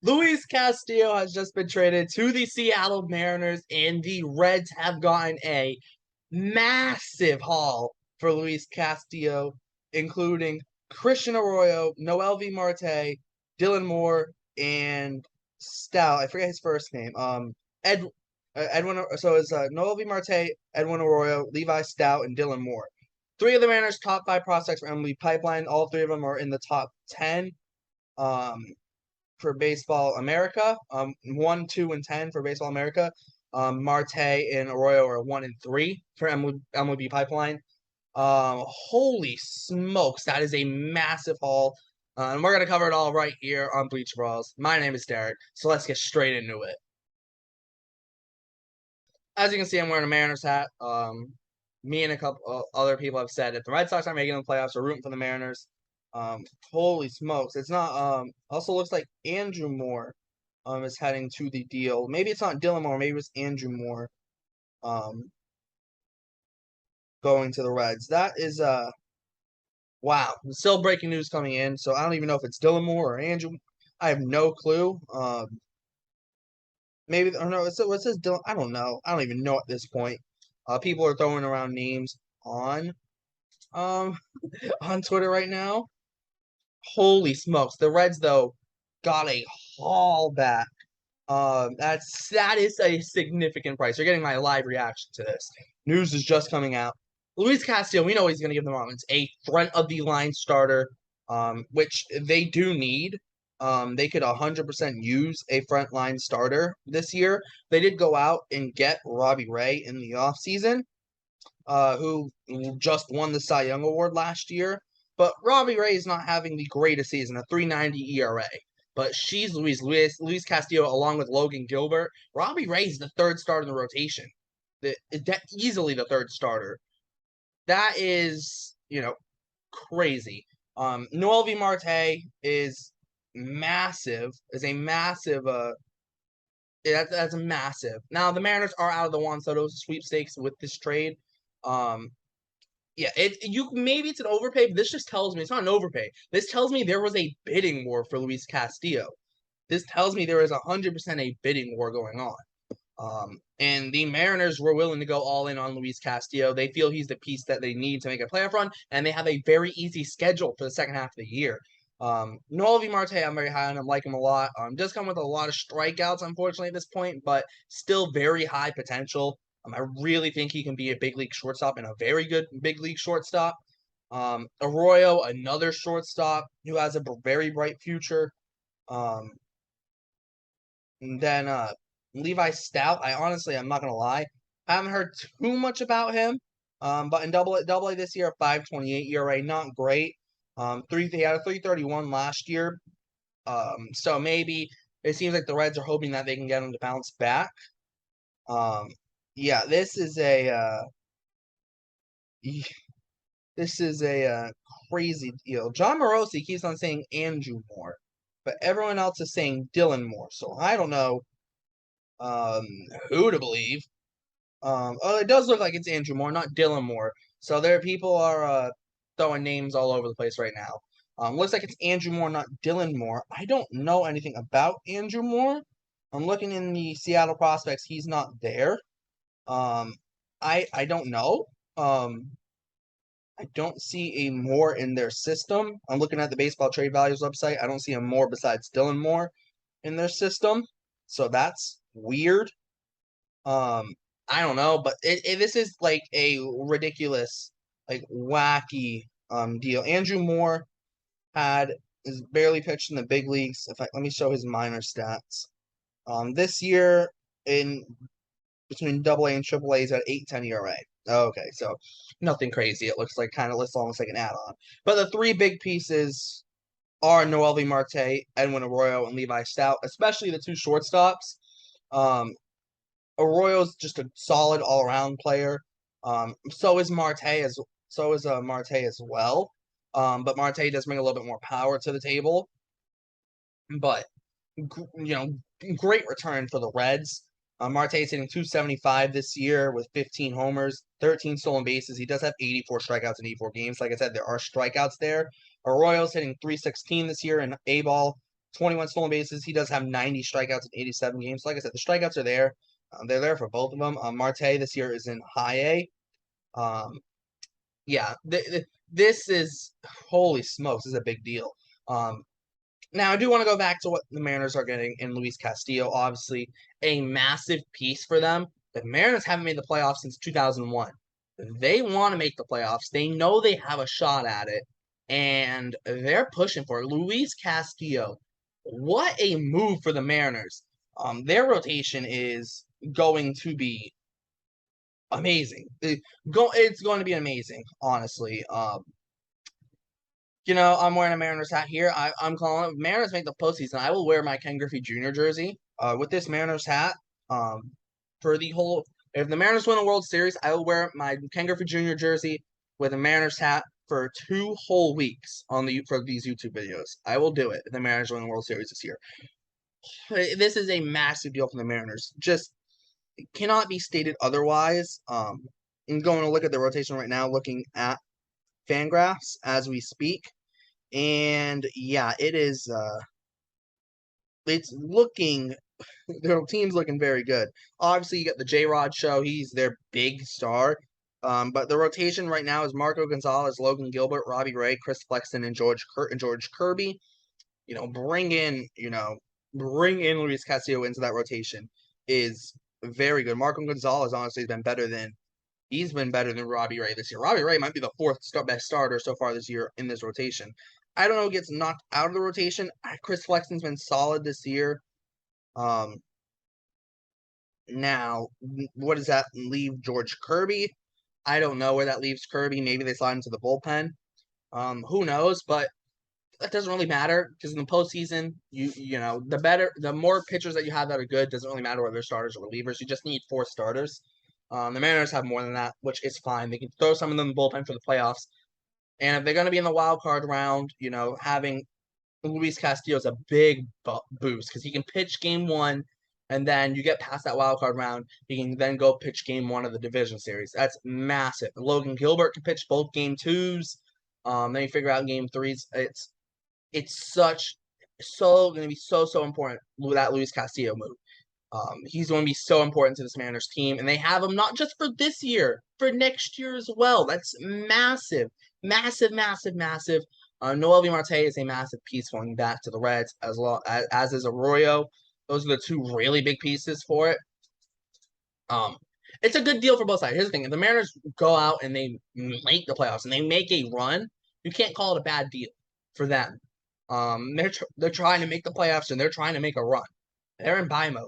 Luis Castillo has just been traded to the Seattle Mariners, and the Reds have gotten a massive haul for Luis Castillo, including Christian Arroyo, Noelvi Marte, Dylan Moore, and Stout. I forget his first name. Ed, Edwin. So it's Noelvi Marte, Edwin Arroyo, Levi Stoudt, and Dylan Moore. Three of the Mariners' top five prospects for MLB Pipeline. All three of them are in the top 10. Um, for Baseball America. 1, 2, and 10 for Baseball America. Marte and Arroyo are 1 and 3 for MLB Pipeline. Holy smokes, that is a massive haul. And we're gonna cover it all right here on Bleacher Brawls. My name is Derrik, so let's get straight into it. As you can see, I'm wearing a Mariners hat. Me and a couple other people have said if the Red Sox aren't making the playoffs, we're rooting for the Mariners. Holy smokes. It's not also looks like Andrew Moore is heading to the deal. Maybe it's not Dylan Moore, maybe it's Andrew Moore going to the Reds. That is wow. Still breaking news coming in, so I don't even know if it's Dylan Moore or Andrew. I have no clue. Maybe or no, it says Dylan. I don't know. I don't even know at this point. People are throwing around names on um on Twitter right now. Holy smokes. The Reds, though, got a haul back. That is a significant price. You're getting my live reaction to this. News is just coming out. Luis Castillo, we know he's going to give them offense. A front of the line starter, which they do need. They could 100% use a front line starter this year. They did go out and get Robbie Ray in the offseason, who just won the Cy Young Award last year. But Robbie Ray is not having the greatest season, a 3.90 ERA. But she's Luis Castillo along with Logan Gilbert. Robbie Ray is the third starter in the rotation. Easily the third starter. That is, crazy. Noelvi Marte is massive. Is a massive. That's a massive. Now the Mariners are out of the Juan Soto sweepstakes with this trade. Yeah, maybe it's an overpay, but this just tells me it's not an overpay. This tells me there was a bidding war for Luis Castillo. This tells me there is 100% a bidding war going on. And the Mariners were willing to go all in on Luis Castillo. They feel he's the piece that they need to make a playoff run, and they have a very easy schedule for the second half of the year. Noelvi Marte, I'm very high on him, like him a lot. Does come with a lot of strikeouts, unfortunately, at this point, but still very high potential. I really think he can be a big league shortstop and a very good big league shortstop. Arroyo, another shortstop who has a very bright future. And then Levi Stoudt, I'm not gonna lie, I haven't heard too much about him. But in double A this year, 5.28 ERA, not great. He had a 3.31 last year. So maybe it seems like the Reds are hoping that they can get him to bounce back. Yeah, this is a crazy deal. John Morosi keeps on saying Andrew Moore, but everyone else is saying Dylan Moore. So I don't know who to believe. Oh, it does look like it's Andrew Moore, not Dylan Moore. So people are throwing names all over the place right now. Looks like it's Andrew Moore, not Dylan Moore. I don't know anything about Andrew Moore. I'm looking in the Seattle prospects. He's not there. I don't know. I don't see a Moore in their system. I'm looking at the Baseball Trade Values website. I don't see a Moore besides Dylan Moore in their system. So that's weird. I don't know, but this is like a ridiculous, like wacky deal. Andrew Moore is barely pitched in the big leagues. Let me show his minor stats. This year in between Double A and Triple A, he's at 8.10 ERA. Okay, so nothing crazy. It looks almost like an add-on. But the three big pieces are Noelvi Marte, Edwin Arroyo, and Levi Stoudt, especially the two shortstops. Arroyo's just a solid all-around player. So is Marte as well. But Marte does bring a little bit more power to the table. But great return for the Reds. Marte is hitting 275 this year with 15 homers, 13 stolen bases. He does have 84 strikeouts in 84 games. Like I said, there are strikeouts there. Arroyo's hitting 316 this year in A-ball, 21 stolen bases. He does have 90 strikeouts in 87 games. Like I said, the strikeouts are there. They're there for both of them. Marte this year is in high A. Yeah, this is, holy smokes, this is a big deal. Now, I do want to go back to what the Mariners are getting in Luis Castillo. Obviously, a massive piece for them. The Mariners haven't made the playoffs since 2001. They want to make the playoffs. They know they have a shot at it, and they're pushing for it. Luis Castillo, what a move for the Mariners. Their rotation is going to be amazing. It's going to be amazing, honestly. I'm wearing a Mariners hat here. I'm calling it Mariners make the postseason. I will wear my Ken Griffey Jr. jersey with this Mariners hat for the whole. If the Mariners win the World Series, I will wear my Ken Griffey Jr. jersey with a Mariners hat for 2 whole weeks for these YouTube videos. I will do it if the Mariners win the World Series this year. This is a massive deal for the Mariners. Just cannot be stated otherwise. I'm going to look at the rotation right now, looking at Fangraphs as we speak, and yeah, it's looking, their team's looking very good. Obviously, you got the J-Rod show; he's their big star. But the rotation right now is Marco Gonzalez, Logan Gilbert, Robbie Ray, Chris Flexen, and George Kirby. Bring in Luis Castillo into that rotation is very good. Marco Gonzalez honestly He's been better than Robbie Ray this year. Robbie Ray might be the 4th best starter so far this year in this rotation. I don't know who gets knocked out of the rotation. Chris Flexen's been solid this year. Now, what does that leave George Kirby? I don't know where that leaves Kirby. Maybe they slide into the bullpen. Who knows? But that doesn't really matter because in the postseason, the more pitchers that you have that are good, doesn't really matter whether they're starters or relievers. You just need 4 starters. The Mariners have more than that, which is fine. They can throw some of them in the bullpen for the playoffs. And if they're going to be in the wild card round, having Luis Castillo is a big boost because he can pitch game 1, and then you get past that wild card round, he can then go pitch game 1 of the division series. That's massive. Logan Gilbert can pitch both game 2s. Then you figure out game 3s. It's going to be so important with that Luis Castillo move. He's going to be so important to this Mariners team, and they have him not just for this year, for next year as well. That's massive, massive, massive, massive. Noelvi Marte is a massive piece going back to the Reds, as is Arroyo. Those are the 2 really big pieces for it. It's a good deal for both sides. Here's the thing: if the Mariners go out and they make the playoffs and they make a run, you can't call it a bad deal for them. They're trying to make the playoffs and they're trying to make a run. They're in buy mode.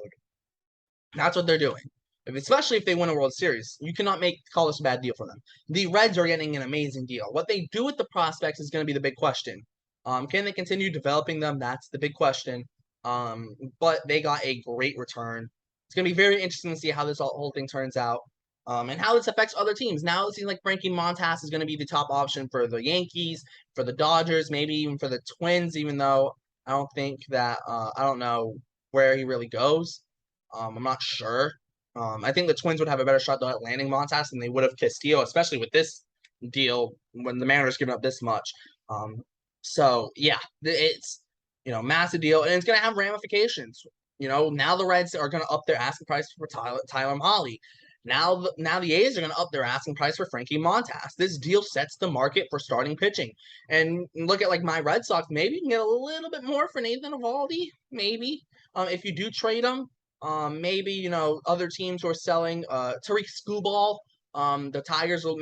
That's what they're doing. Especially if they win a World Series, you cannot call this a bad deal for them. The Reds are getting an amazing deal. What they do with the prospects is going to be the big question. Can they continue developing them? That's the big question. But they got a great return. It's going to be very interesting to see how this whole thing turns out. And how this affects other teams. Now it seems like Frankie Montas is going to be the top option for the Yankees, for the Dodgers, maybe even for the Twins, even though I don't know where he really goes. I'm not sure. I think the Twins would have a better shot though at landing Montas than they would have Castillo, especially with this deal when the Mariners giving up this much. So yeah, it's massive deal, and it's gonna have ramifications. Now the Reds are gonna up their asking price for Tyler Mahle. Now the A's are gonna up their asking price for Frankie Montas. This deal sets the market for starting pitching. And look at like my Red Sox, maybe you can get a little bit more for Nathan Eovaldi, maybe. If you do trade him. Maybe, other teams who are selling Tariq Skubal. The Tigers will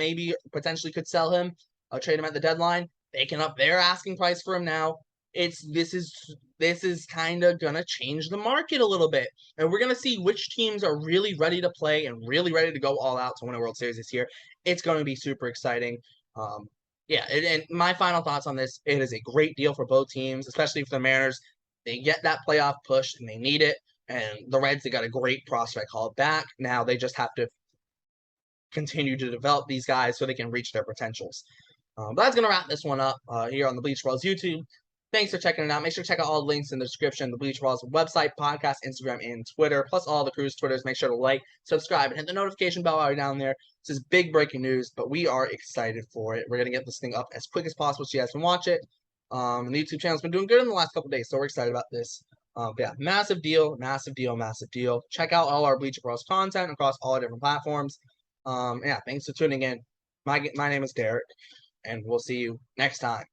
potentially could sell him, trade him at the deadline. They can up their asking price for him now. This is kind of gonna change the market a little bit, and we're gonna see which teams are really ready to play and really ready to go all out to win a World Series this year. It's going to be super exciting. And my final thoughts on this: it is a great deal for both teams, especially for the Mariners. They get that playoff push and they need it. And the Reds, they got a great prospect called back. Now they just have to continue to develop these guys so they can reach their potentials. But that's going to wrap this one up here on the Bleacher Brawls YouTube. Thanks for checking it out. Make sure to check out all the links in the description. The Bleacher Brawls website, podcast, Instagram, and Twitter, plus all the crew's Twitters. Make sure to like, subscribe, and hit the notification bell while you're down there. This is big breaking news, but we are excited for it. We're going to get this thing up as quick as possible so you guys can watch it. And the YouTube channel's been doing good in the last couple days, so we're excited about this. But yeah, massive deal, massive deal, massive deal. Check out all our Bleacher Brawls content across all our different platforms. Yeah, thanks for tuning in. My name is Derek, and we'll see you next time.